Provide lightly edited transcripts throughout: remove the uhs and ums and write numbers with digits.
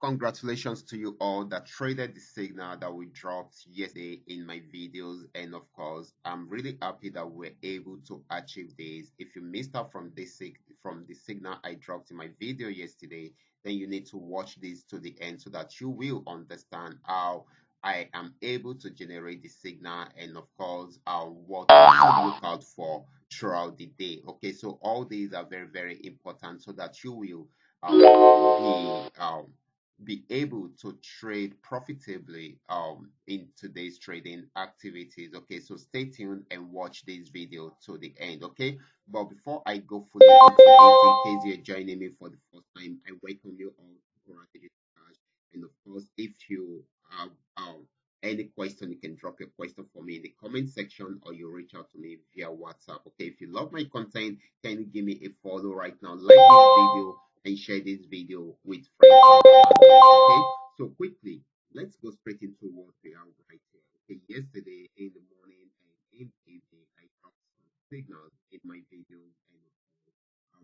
Congratulations to you all that traded the signal that we dropped yesterday in my videos. And of course, I'm really happy that we're able to achieve this. If you missed out from from the signal I dropped in my video yesterday, then you need to watch this to the end so that you will understand how I am able to generate the signal and of course what you should look out for throughout the day. Okay, so all these are very, very important so that you will be able to trade profitably in today's trading activities. Okay, so stay tuned and watch this video to the end. Okay, but before I go fully into it, in case you're joining me for the first time, I welcome you all to Qora. And of course, if you have any question, you can drop your question for me in the comment section or you reach out to me via WhatsApp. Okay, if you love my content, can you give me a follow right now? Like this video and share this video with friends and family. Okay, so quickly, let's go straight into what we have right here. Okay, yesterday in the morning and in the evening, I dropped some signals in my videos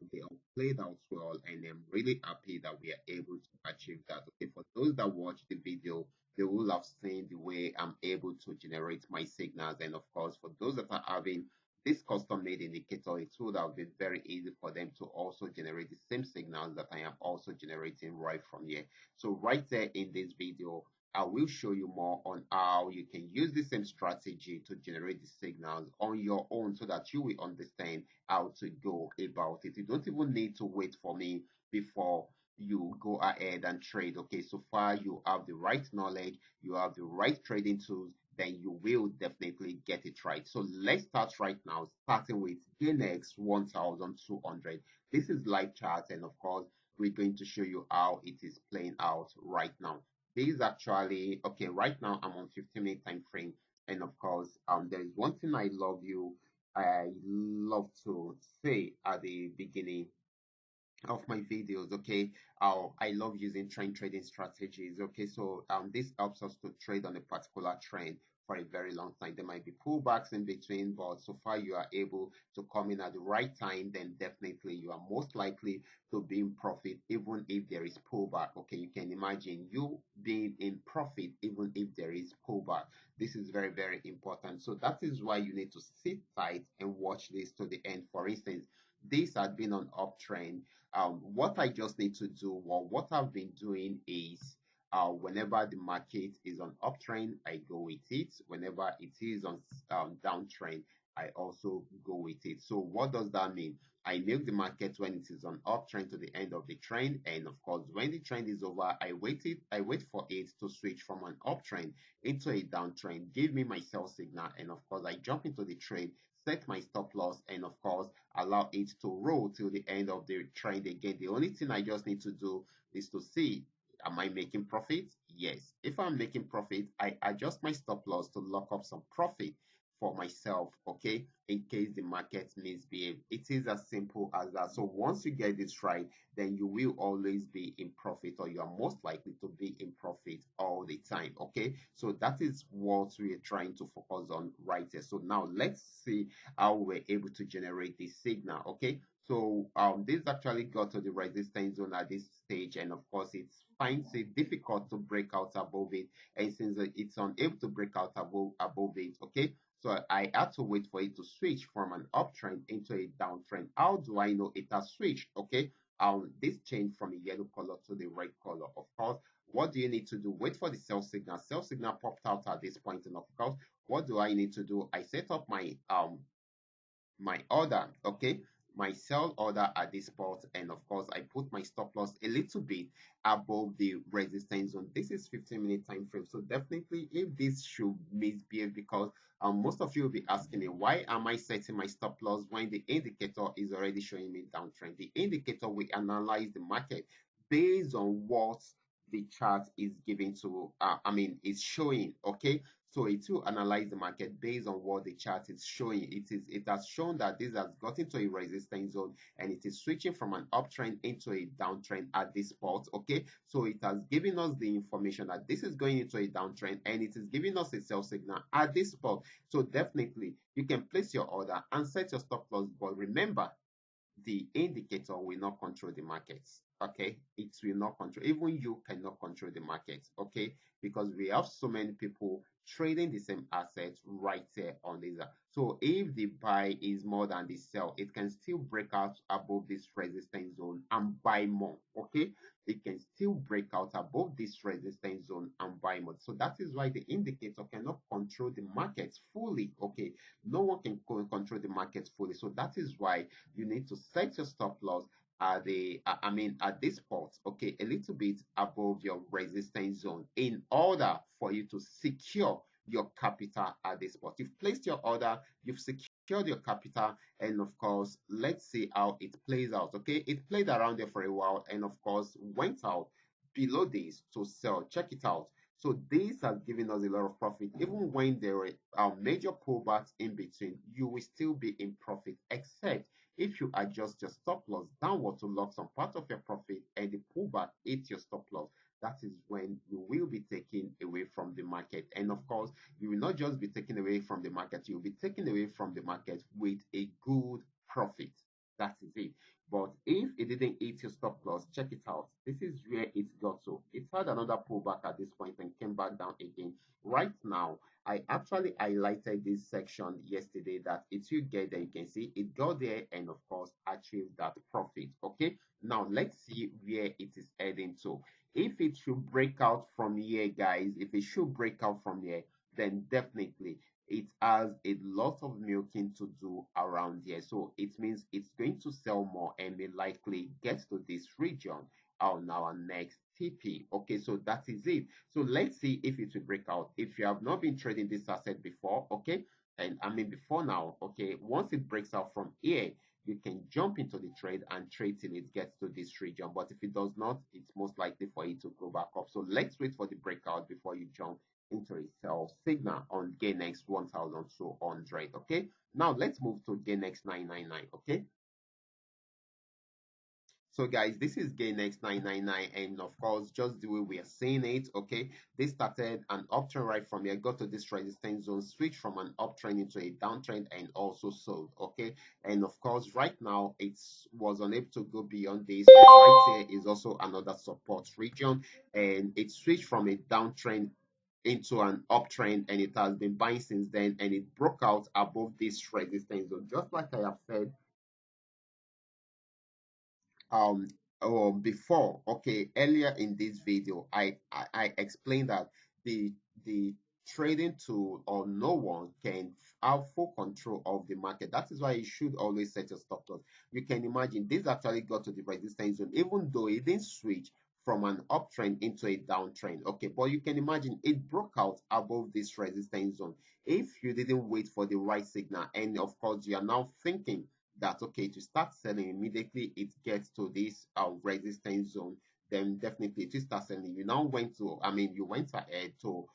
and they all played out well, and I'm really happy that we are able to achieve that. Okay, for those that watch the video, they will have seen the way I'm able to generate my signals, and of course, for those that are having this custom-made indicator, it would have been very easy for them to also generate the same signals that I am also generating right from here. So right there in this video, I will show you more on how you can use the same strategy to generate the signals on your own so that you will understand how to go about it. You don't even need to wait for me before you go ahead and trade. Okay, so far you have the right knowledge, you have the right trading tools, then you will definitely get it right. So let's start right now, starting with GNX 1200. This is live chart, and of course, we're going to show you how it is playing out right now. This is actually okay. Right now, I'm on 15-minute time frame, and of course, there is one thing I love to say at the beginning of my videos. Okay, I love using trend trading strategies. Okay, so this helps us to trade on a particular trend for a very long time. There might be pullbacks in between, but so far you are able to come in at the right time, then definitely you are most likely to be in profit even if there is pullback. Okay, you can imagine you being in profit even if there is pullback. This is very, very important. So that is why you need to sit tight and watch this to the end. For instance, this had been on uptrend. What I just need to do, or what I've been doing is whenever the market is on uptrend, I go with it. Whenever it is on downtrend, I also go with it. So what does that mean? I milk the market when it is on uptrend to the end of the trend, and of course, when the trend is over, I wait for it to switch from an uptrend into a downtrend, give me my sell signal, and of course, I jump into the trade, set my stop loss, and of course, allow it to roll till the end of the trend again. The only thing I just need to do is to see, am I making profit? Yes. If I'm making profit, I adjust my stop loss to lock up some profit for myself, okay, in case the market misbehave. It is as simple as that. So once you get this right, then you will always be in profit, or you are most likely to be in profit all the time, okay? So that is what we are trying to focus on right here. So now let's see how we're able to generate this signal. Okay, so this actually got to the resistance zone at this stage, and of course it finds it difficult to break out above it, and since it's unable to break out above it, okay, so I had to wait for it to switch from an uptrend into a downtrend. How do I know it has switched? Okay, this changed from a yellow color to the red color. Of course, what do you need to do? Wait for the sell signal. Sell signal popped out at this point, and of course, what do I need to do? I set up my order, okay, my sell order at this spot, and of course I put my stop loss a little bit above the resistance zone. This is 15-minute time frame, so definitely if this should misbehave, because most of you will be asking me, why am I setting my stop loss when the indicator is already showing me downtrend? The indicator will analyze the market based on what the chart is giving to is showing, okay, so it will analyze the market based on what the chart is showing. It has shown that this has gotten to a resistance zone and it is switching from an uptrend into a downtrend at this spot. Okay, so it has given us the information that this is going into a downtrend and it is giving us a sell signal at this spot. So definitely you can place your order and set your stop loss. But remember, the indicator will not control the markets. Okay, it will not control. Even you cannot control the markets. Okay, because we have so many people trading the same assets right there on this. So if the buy is more than the sell, it can still break out above this resistance zone and buy more. Okay, it can still break out above this resistance zone and buy more. So that is why the indicator cannot control the markets fully. Okay, no one can control the markets fully. So that is why you need to set your stop loss at at this spot, okay, a little bit above your resistance zone in order for you to secure your capital at this spot. You've placed your order, you've secured your capital, and of course, let's see how it plays out. Okay, it played around there for a while, and of course, went out below this to sell. Check it out. So this has given us a lot of profit. Even when there are major pullbacks in between, you will still be in profit, except if you adjust your stop loss downward to lock some part of your profit and the pullback hits your stop loss, that is when you will be taken away from the market. And of course, you will not just be taken away from the market, you will be taken away from the market with a good profit. That is it. But if it didn't hit your stop loss, check it out. This is where it got to. It had another pullback at this point and came back down again. Right now, I actually highlighted this section yesterday that it will get there. You can see it got there and of course achieved that profit. Okay. Now let's see where it is heading to. If it should break out from here, guys, if it should break out from here, then definitely it has a lot of milking to do around here. So it means it's going to sell more and may likely get to this region on our next TP. Okay, so that is it. So let's see if it will break out. If you have not been trading this asset before, okay, and before now, okay, once it breaks out from here, you can jump into the trade and trade till it gets to this region. But if it does not, it's most likely for it to go back up. So let's wait for the breakout before you jump into a sell signal on GainX 1200. Okay, now let's move to GainX 999. Okay, so guys, this is GainX 999, and of course, just the way we are seeing it, okay, this started an uptrend right from here, got to this resistance zone, switched from an uptrend into a downtrend, and also sold, okay, and of course, right now, it was unable to go beyond this. Right here is also another support region, and it switched from a downtrend into an uptrend, and it has been buying since then, and it broke out above this resistance zone, just like I have said um before. Okay, earlier in this video I explained that the trading tool or no one can have full control of the market. That is why you should always set your stop loss. You can imagine this actually got to the resistance zone even though it didn't switch from an uptrend into a downtrend. Okay, but you can imagine it broke out above this resistance zone. If you didn't wait for the right signal, and of course you are now thinking that okay, to start selling immediately it gets to this resistance zone, then definitely to start selling, you now went to you went ahead to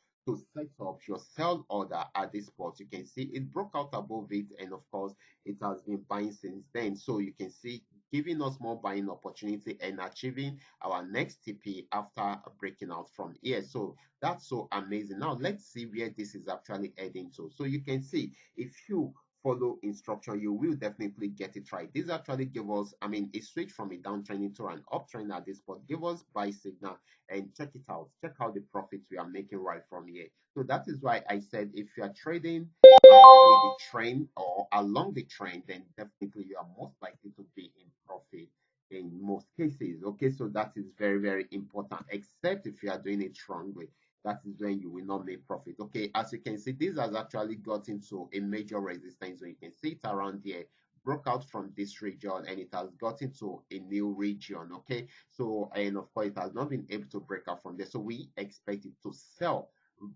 set up your sell order at this spot. You can see it broke out above it, and of course it has been buying since then. So you can see giving us more buying opportunity and achieving our next TP after breaking out from here. So that's so amazing. Now let's see where this is actually heading to. So you can see if you follow instruction, you will definitely get it right. This actually give us, it switched from a downtrend into an uptrend at this spot. Give us buy signal and check it out. Check out the profits we are making right from here. So that is why I said if you are trading with the trend or along the trend, then definitely you are most likely to be in profit in most cases. Okay, so that is very, very important, except if you are doing it wrongly. That is when you will not make profit. Okay, as you can see, this has actually got into a major resistance. So you can see it around here, broke out from this region, and it has got into a new region. Okay, so and of course it has not been able to break out from there. So we expect it to sell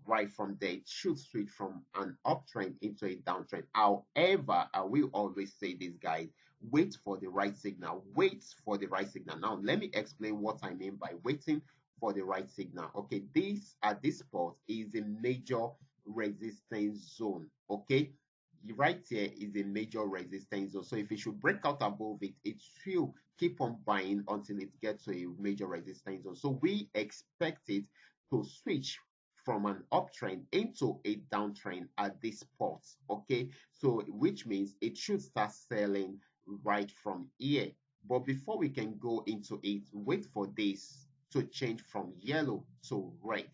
right from there. It should switch from an uptrend into a downtrend. However, I will always say this, guys, wait for the right signal. Wait for the right signal. Now let me explain what I mean by waiting for the right signal. Okay, this at this spot is a major resistance zone. Okay, right here is a major resistance zone. So if it should break out above it, it will keep on buying until it gets to a major resistance zone. So we expect it to switch from an uptrend into a downtrend at this spot. Okay, so which means it should start selling right from here. But before we can go into it, wait for this to change from yellow to red,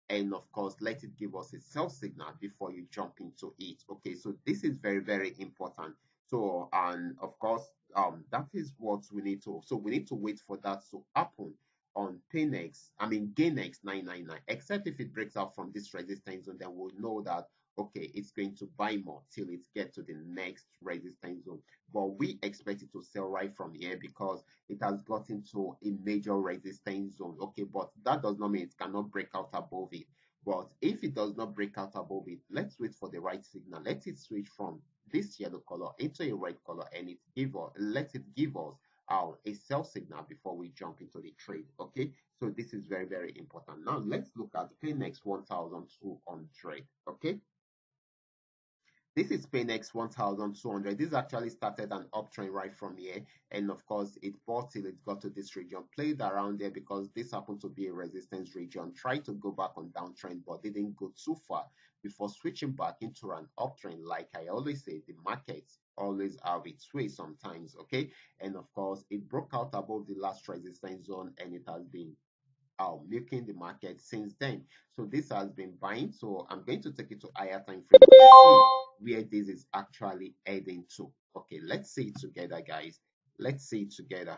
and of course let it give us a sell signal before you jump into it. Okay, so this is very, very important. So, and of course, that is what we need to, so we need to wait for that to happen on paynex I mean gainex 999, except if it breaks out from this resistance zone, then we'll know that okay, it's going to buy more till it gets to the next resistance zone. But we expect it to sell right from here because it has gotten to a major resistance zone. Okay, but that does not mean it cannot break out above it. But if it does not break out above it, let's wait for the right signal. Let it switch from this yellow color into a red color, and let it give us a sell signal before we jump into the trade. Okay, so this is very, very important. Now let's look at paynex 1200. Okay, this is Paynex 1200. This actually started an uptrend right from here. And of course, it bought till it got to this region, played around there because this happened to be a resistance region, tried to go back on downtrend, but didn't go too far before switching back into an uptrend. Like I always say, the markets always have its way sometimes, okay? And of course, it broke out above the last resistance zone and it has been milking the market since then. So this has been buying. So I'm going to take it to higher time frame to see where this is actually heading to. Okay, let's see it together, guys. Let's see it together.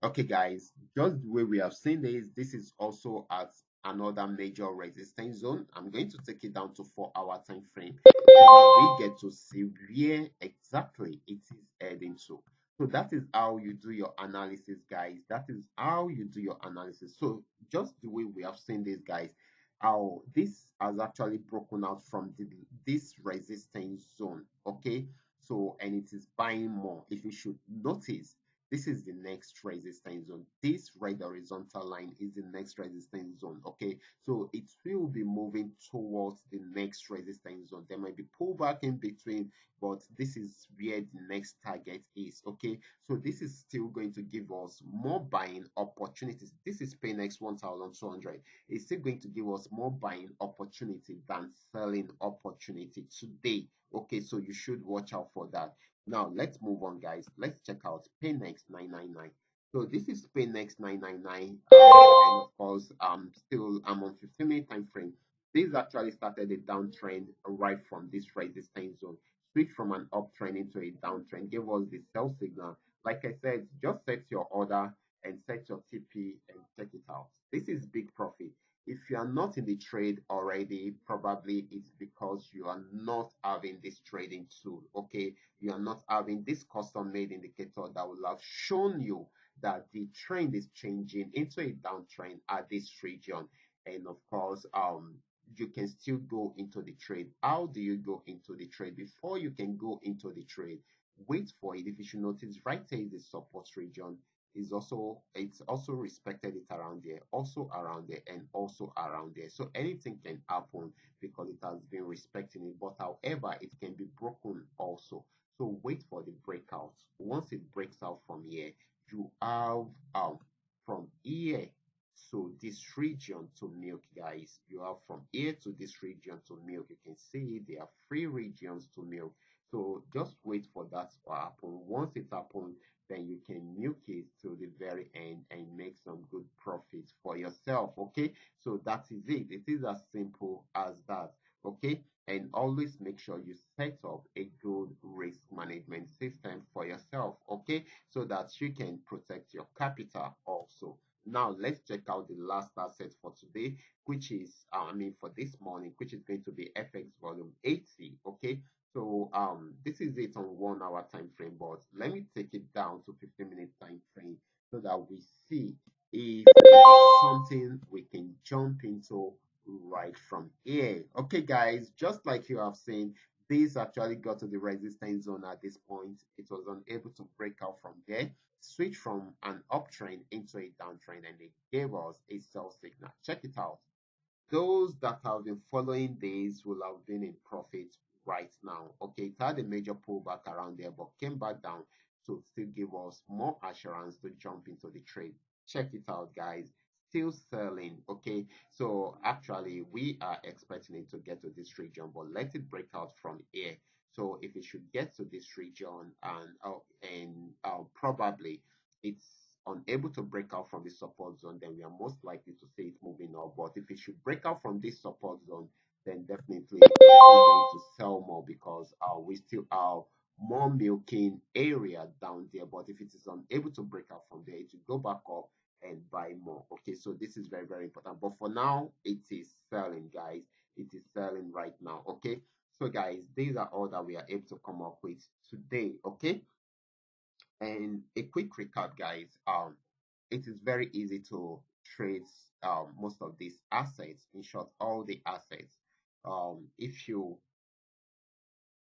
Okay, guys, just the way we have seen this is also at another major resistance zone. I'm going to take it down to 4 hour time frame so that we get to see where exactly it is heading to. So that is how you do your analysis, guys. That is how you do your analysis. So just the way we have seen this, guys, how this has actually broken out from this resistance zone. Okay, so and it is buying more. If you should notice, this is the next resistance zone. This red horizontal line is the next resistance zone. Okay, so it will be moving towards the next resistance zone. There might be pullback in between, but this is where the next target is. Okay, so this is still going to give us more buying opportunities. This is paynex 1200. It's still going to give us more buying opportunity than selling opportunity today. Okay, so you should watch out for that. Now let's move on, guys. Let's check out paynex 999. So this is paynex 999, and of course, still I'm on 15-minute time frame. This actually started a downtrend right from this resistance zone, switched from an uptrend into a downtrend, gave us the sell signal. Like I said, just set your order and set your TP and check it out. This is big profit. If you are not in the trade already, probably it's because you are not having this trading tool. Okay, you are not having this custom made indicator that will have shown you that the trend is changing into a downtrend at this region. And of course, you can still go into the trade. How do you go into the trade? Before you can go into the trade, wait for it. If you should notice, right here is the support region. It's also respected it around there, also around there, and also around there. So anything can happen because it has been respecting it. But however, it can be broken also. So wait for the breakout. Once it breaks out from here, you have from here to this region to milk, guys. You have from here to this region to milk. You can see there are 3 regions to milk. So just wait for that to happen. Once it happens, then you can milk it to the very end and make some good profits for yourself. Okay, so that is it. It is as simple as that. Okay, and always make sure you set up a good risk management system for yourself. Okay, so that you can protect your capital also. Now let's check out the last asset for today, which is for this morning, which is going to be FX volume 80. Okay, so this is it on 1 hour time frame, but let me take it down to 15-minute time frame so that we see if it's something we can jump into right from here. Okay, guys, just like you have seen, this actually got to the resistance zone at this point. It was unable to break out from there, switch from an uptrend into a downtrend, and it gave us a sell signal. Check it out. Those that have been following this will have been in profit right now. Okay, it had a major pullback around there, but came back down to still give us more assurance to jump into the trade. Check it out, guys. Still selling. Okay, so actually we are expecting it to get to this region, but let it break out from here. So if it should get to this region and probably it's unable to break out from the support zone, then we are most likely to see it moving up. But if it should break out from this support zone, then definitely we're going to sell more because we still have more milking area down there. But if it is unable to break out from there, it will go back up and buy more. Okay, so this is very, very important. But for now, it is selling, guys. It is selling right now. Okay, so guys, these are all that we are able to come up with today. Okay, and a quick recap, guys. It is very easy to trade most of these assets. In short, all the assets. If you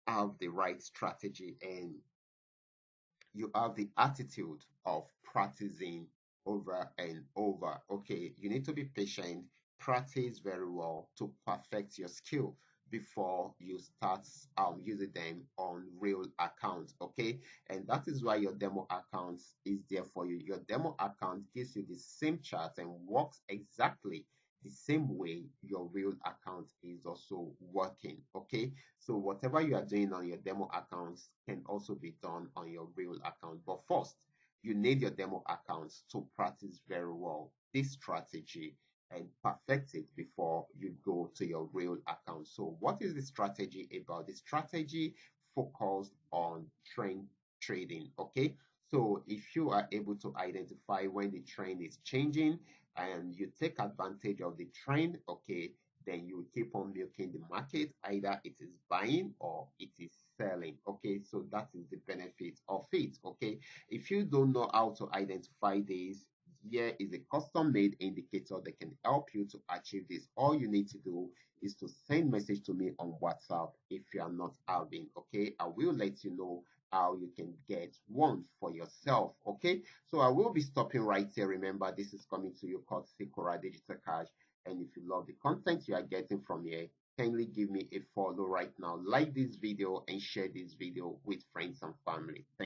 have the right strategy and you have the attitude of practicing over and over. Okay, you need to be patient, practice very well to perfect your skill before you start using them on real accounts. Okay, and that is why your demo account is there for you. Your demo account gives you the same chart and works exactly the same way your real account is also working. Okay, so whatever you are doing on your demo accounts can also be done on your real account. But first, you need your demo accounts to practice very well this strategy and perfect it before you go to your real account. So what is the strategy about? The strategy focused on trend trading. Okay. So if you are able to identify when the trend is changing and you take advantage of the trend, okay, then you keep on milking the market. Either it is buying or it is selling. Okay, so that is the benefit of it. Okay, if you don't know how to identify this, here is a custom made indicator that can help you to achieve this. All you need to do is to send message to me on WhatsApp if you are not having. Okay, I will let you know how you can get one for yourself. Okay, so I will be stopping right here. Remember, this is coming to you courtesy Qora Digital Cash. And if you love the content you are getting from here, kindly give me a follow right now. Like this video and share this video with friends and family. Thank